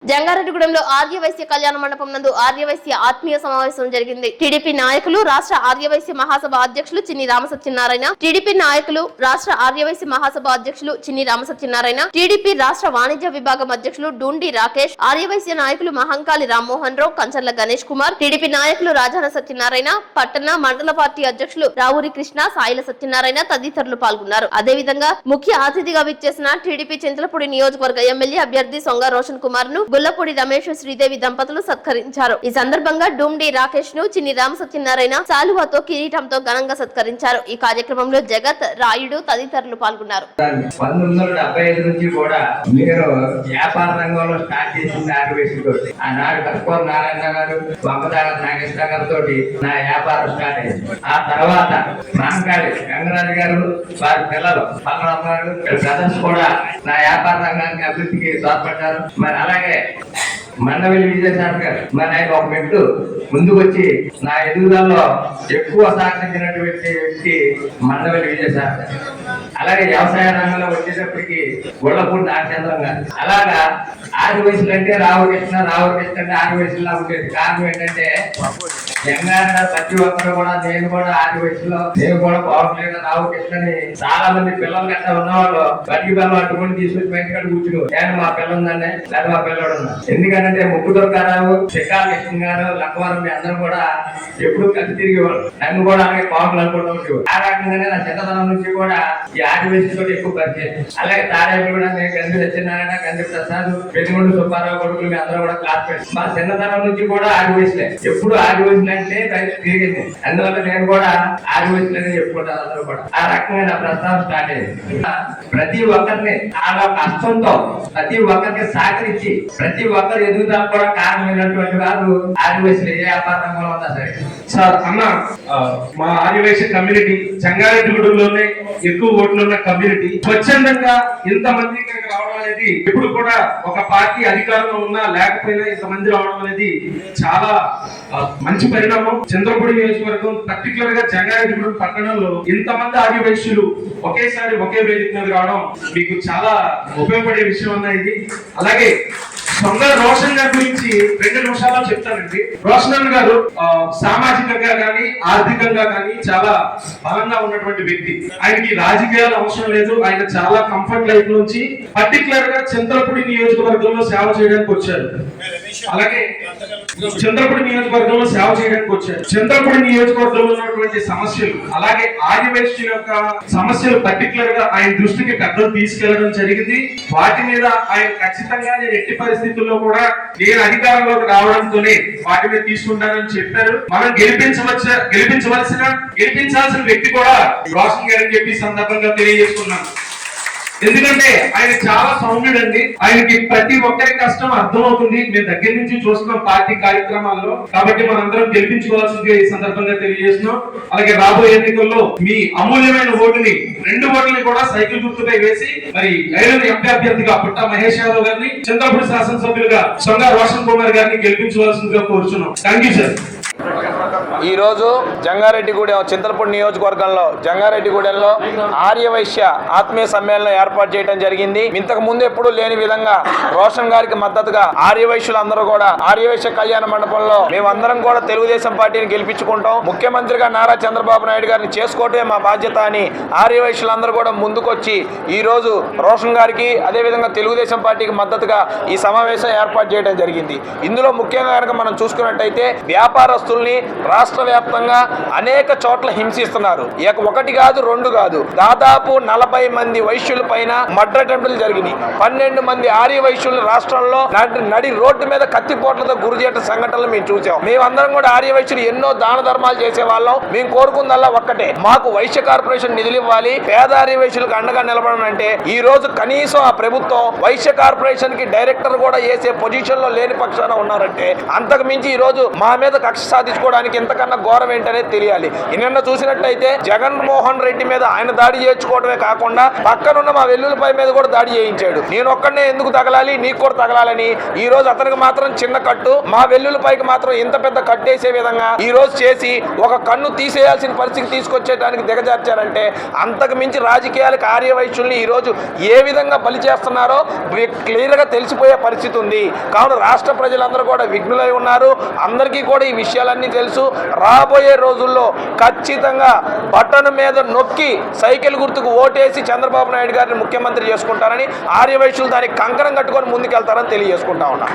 జంగారెడ్డిగూడెంలో ఆర్యవైశ్య కళ్యాణ మండపం నందు ఆర్యవైశ్య ఆత్మీయ సమావేశం జరిగింది. టీడీపీ నాయకులు, రాష్ట్ర ఆర్యవైశ్య మహాసభ అధ్యక్షులు చిన్ని రామసత్యనారాయణ, టీడీపీ నాయకులు, రాష్ట్ర ఆర్యవైశ్య మహాసభ అధ్యక్షులు చిన్ని రామసత్యనారాయణ, టీడీపీ రాష్ట్ర వాణిజ్య విభాగం అధ్యక్షులు డూండి రాకేష్, ఆర్యవైశ్య నాయకులు మహంకాళి రామ్మోహన్ రావు, కంచర్ల గణేష్ కుమార్, టీడీపీ నాయకులు రాజాన సత్యనారాయణ, పట్టణ మండల పార్టీ అధ్యక్షులు రావూరి కృష్ణ, సాయిల సత్యనారాయణ తదితరులు పాల్గొన్నారు. అదేవిధంగా ముఖ్య అతిథిగా విచ్చేసిన టీడీపీ చింతలపూడి నియోజకవర్గ ఎమ్మెల్యే అభ్యర్థి సొంగ రోషన్ కుమార్ ను గుల్లపూడి రమేష్, శ్రీదేవి దంపతులు సత్కరించారు. ఈ సందర్భంగా డూండి రాకేష్ ను చిన్ని రామసత్యనారాయణ శాలువాతో కిరీటంతో ఘనంగా సత్కరించారు. ఈ కార్యక్రమంలో జగత్, రాయుడు తదితరులు పాల్గొన్నారు. 1975 నుంచి కూడా మీరు వ్యాపార రంగంలో స్టార్ట్ చేసింది ఆర్యవైశ్యులతో. ఆనాడు కర్పూర నారాయణ గారు, వంకదాల నాగేశ్వర గారితో నా వ్యాపారం స్టార్ట్ అయింది. ఆ తర్వాత మహంకాళి గంగరాజు గారు, వారి పిల్లలు పల్లారావు గారు, బ్రదర్స్ కూడా నా వ్యాపార రంగానికి అభివృద్ధికి తోడ్పడ్డారు. మరి అలాగే మండవెల్లి విజయసాగర్ గారు, మరి ఆయన ఒక మెట్టు ముందుకు వచ్చి నా ఎదుగుదలలో ఎక్కువ సహకరించినటువంటి వ్యక్తి మండవెల్లి విజయసాగర్. అలాగే వ్యవసాయ రంగంలో వచ్చేటప్పటికి గుళ్ళపూడి నాగచంద్రం గారు. అలాగా ఆర్యవైశ్యులు అంటే రామకృష్ణ అంటే ఆర్యవైశ్యులా ఉండేది. కారణం ఏంటంటే జంగారెడ్డి ప్రతి ఒక్కరు కూడా, నేను కూడా ఆర్యవైశ్యులో, నేను కూడా బాగుండలేదు రామకృష్ణని చాలా మంది పిల్లలు గట్టా ఉన్నవాళ్ళు బతికి పిల్లలు అట్టుకుని తీసుకొచ్చి బయటకాడ కూర్చుని నేను మా పిల్ల ఉందండి లేదా మా పిల్లడు ఉన్నా. ఎందుకంటే ముక్కు దొరకారావు, శిఖాల కృష్ణ గారు, లక్కవరం మీ అందరూ కూడా ఎప్పుడు కలిసి తిరిగేవాళ్ళు. నన్ను కూడా అలాగే పావులు అనుకుంటూ ఉండేవాడు. ఆ రకంగానే నా చిన్నతనం నుంచి కూడా ఈ ఆర్యవైశ్యులతో ఎక్కువ పరిచయం. అలాగే తాడేపులు కూడా నేను గంధి సత్యనారాయణ, గంధి ప్రసాద్, పెనుగొండ సుబ్బారావు కొడుకులు మీ అందరూ కూడా క్లాస్మేట్స్. మా చిన్నతనం నుంచి కూడా ఆర్యవైశ్యులే. ఎప్పుడు ఆర్యవైశ్యులు అంటే తిరిగింది. అందువల్ల నేను కూడా ఆర్యవైశ్యులని చెప్పుకుంటాను. అందరూ కూడా ఆ రకంగా నా ప్రస్తావన స్టార్ట్ అయింది. ప్రతి ఒక్కరిని చాలా కష్టంతో ప్రతి ఒక్కరికి సహకరించి ప్రతి ఒక్కరు ఎదుగుదల కూడా కారణమైనటువంటి వారు ఆర్యవైశ్యులు. ఏ వ్యాపార రంగంలో ఉన్నా సరే సార్ అన్న, మా ఆర్యవైశ్య కమ్యూనిటీ జంగారెడ్డిగూడెంలోనే ఎక్కువ ఓట్లు ఉన్న కమ్యూనిటీ. స్వచ్ఛందంగా ఇంతమంది ఇక్కడికి రావడం అనేది ఇప్పుడు కూడా ఒక పార్టీ అధికారంలో ఉన్నా లేకపోయినా ఇంతమంది రావడం అనేది చాలా మంచి పరిణామం. చంద్రపూడి నియోజకవర్గం పర్టికులర్ గా జంగారెడ్డిగూడెం పట్టణంలో ఇంతమంది ఆర్యవైశ్యులు ఒకేసారి ఒకే వేదిక మీద రావడం మీకు చాలా ఉపయోగపడే విషయం అన్న ఇది. అలాగే సొంగ రోషన్ గారి గురించి 2 నిమిషాల్లో చెప్తానండి. రోషన్ గారు సామాజికంగా గాని ఆర్థికంగా గాని చాలా బలంగా ఉన్నటువంటి వ్యక్తి. ఆయనకి రాజకీయాలు అవసరం లేదు. ఆయన చాలా కంఫర్ట్ లైఫ్ నుంచి పర్టికులర్ గా చంద్రపూడి నియోజకవర్గంలో సేవ చేయడానికి వచ్చారు. అలాగే చంద్రపూడి నియోజకవర్గంలో సేవ చేయడానికి వచ్చారు. చంద్రపూడి నియోజకవర్గంలో ఉన్నటువంటి సమస్యలు, అలాగే ఆర్యవైశ్యుల యొక్క సమస్యలు పర్టికులర్ గా ఆయన దృష్టికి పెద్దలు తీసుకెళ్లడం జరిగింది. వాటి మీద ఆయన ఖచ్చితంగా నేను ఎట్టి పరిస్థితుల్లో కూడా నేను అధికారంలోకి రావడంతోనే వాటి మీద తీసుకుంటానని చెప్పారు. మనం గెలిపించాల్సిన వ్యక్తి కూడా రోషన్ గారు అని చెప్పి సందర్భంగా తెలియజేసుకున్నాను. ఎందుకంటే ఆయన చాలా సౌమ్యుడు అండి. ఆయనకి ప్రతి ఒక్కరి కష్టం అర్థమవుతుంది. మేము దగ్గర నుంచి చూస్తున్నాం పార్టీ కార్యక్రమాల్లో. కాబట్టి మనందరం గెలిపించుకోవాల్సిందిగా ఈ సందర్భంగా తెలియజేస్తున్నాం. అలాగే రాబోయే ఎన్నికల్లో మీ అమూల్యమైన ఓటుని 2 ఓట్లని కూడా సైకిల్ గుర్తుపై వేసి మరి ఎంపీ అభ్యర్థిగా పుట్ట మహేష్ యాదవ్ గారిని, చంద్రపూడి శాసనసభ్యులుగా సొంగ రోషన్ కుమార్ గారిని గెలిపించవలసిందిగా కోరుచున్నాం. Thank you sir. ఈ రోజు జంగారెడ్డిగూడెం చింతలపూడి నియోజకవర్గంలో జంగారెడ్డిగూడెంలో ఆర్యవైశ్య ఆత్మీయ సమ్మేళనం ఏర్పాటు చేయడం జరిగింది. ఇంతకు ముందు ఎప్పుడూ లేని విధంగా రోషన్ గారికి మద్దతుగా ఆర్యవైశ్యులందరూ కూడా ఆర్యవైశ్య కళ్యాణ మండపంలో మేమందరం కూడా తెలుగుదేశం పార్టీని గెలిపించుకుంటాం, ముఖ్యమంత్రిగా నారా చంద్రబాబు నాయుడు గారిని చేసుకోవటమే మా బాధ్యత అని ఆర్యవైశ్యులందరూ కూడా ముందుకొచ్చి ఈ రోజు రోషన్ గారికి అదేవిధంగా తెలుగుదేశం పార్టీకి మద్దతుగా ఈ సమావేశం ఏర్పాటు చేయడం జరిగింది. ఇందులో ముఖ్యంగా కనుక మనం చూసుకున్నట్టయితే వ్యాపారస్తుల్ని రాష్ట్ర వ్యాప్తంగా అనేక చోట్ల హింసిస్తున్నారు. 1 కాదు 2 కాదు, దాదాపు 40 మంది వైశ్యుల పైన మర్డర్ అటెంప్ట్లు జరిగినాయి. 12 మంది ఆర్య వైశ్యులు రాష్ట్రంలో నడి రోడ్డు మీద కత్తిపోట్లతో గురి చేయడం సంఘటనలు మేము చూసాం. మేమందరం కూడా ఆర్య వైశ్యులు ఎన్నో దాన ధర్మాలు చేసేవాళ్ళం. మేము కోరుకుందల్లా ఒక్కటే, మాకు వైశ్య కార్పొరేషన్ నిధులు ఇవ్వాలి, పేద ఆర్య వైశ్యులకు అండగా నిలబడాలంటే ఈ రోజు కనీసం ఆ ప్రభుత్వం వైశ్య కార్పొరేషన్ కి డైరెక్టర్ కూడా వేసే పొజిషన్ లో లేని పక్షాన ఉన్నారంటే అంతకు మించి ఈ రోజు మా మీద కక్ష సాధించుకోవడానికి ఇంతకన్నా ఇంతకన్నా ఘోరం ఏంటనేది తెలియాలి. నిన్న చూసినట్టయితే జగన్మోహన్ రెడ్డి మీద ఆయన దాడి చేయించుకోవడమే కాకుండా పక్కనున్న మా వెల్లుల్లిపై మీద కూడా దాడి చేయించాడు. నేను ఒక్కడనే ఎందుకు తగలాలి, నీకు కూడా తగలాలని ఈ రోజు అతనికి మాత్రం చిన్న కట్టు, మా వెల్లుల్లిపైకి మాత్రం ఇంత పెద్ద కట్టేసే విధంగా ఈ రోజు చేసి ఒక కన్ను తీసేయాల్సిన పరిస్థితి తీసుకొచ్చేటానికి దిగజార్చారంటే అంతకు మించి రాజకీయాలకు ఆర్యవైశ్యుల్ని ఈ రోజు ఏ విధంగా బలి చేస్తున్నారో క్లియర్ గా తెలిసిపోయే పరిస్థితి ఉంది. కావున రాష్ట్ర ప్రజలందరూ కూడా విఘ్నులై ఉన్నారు. అందరికీ కూడా ఈ విషయాలన్నీ తెలుసు. రాబోయే రోజుల్లో ఖచ్చితంగా బటన్ మీద నొక్కి సైకిల్ గుర్తుకు ఓటేసి చంద్రబాబు నాయుడు గారిని ముఖ్యమంత్రి చేసుకుంటారని, ఆర్యవైశ్యులు దానికి కంకణం కట్టుకొని ముందుకెళ్తారని తెలియజేసుకుంటా ఉన్నా.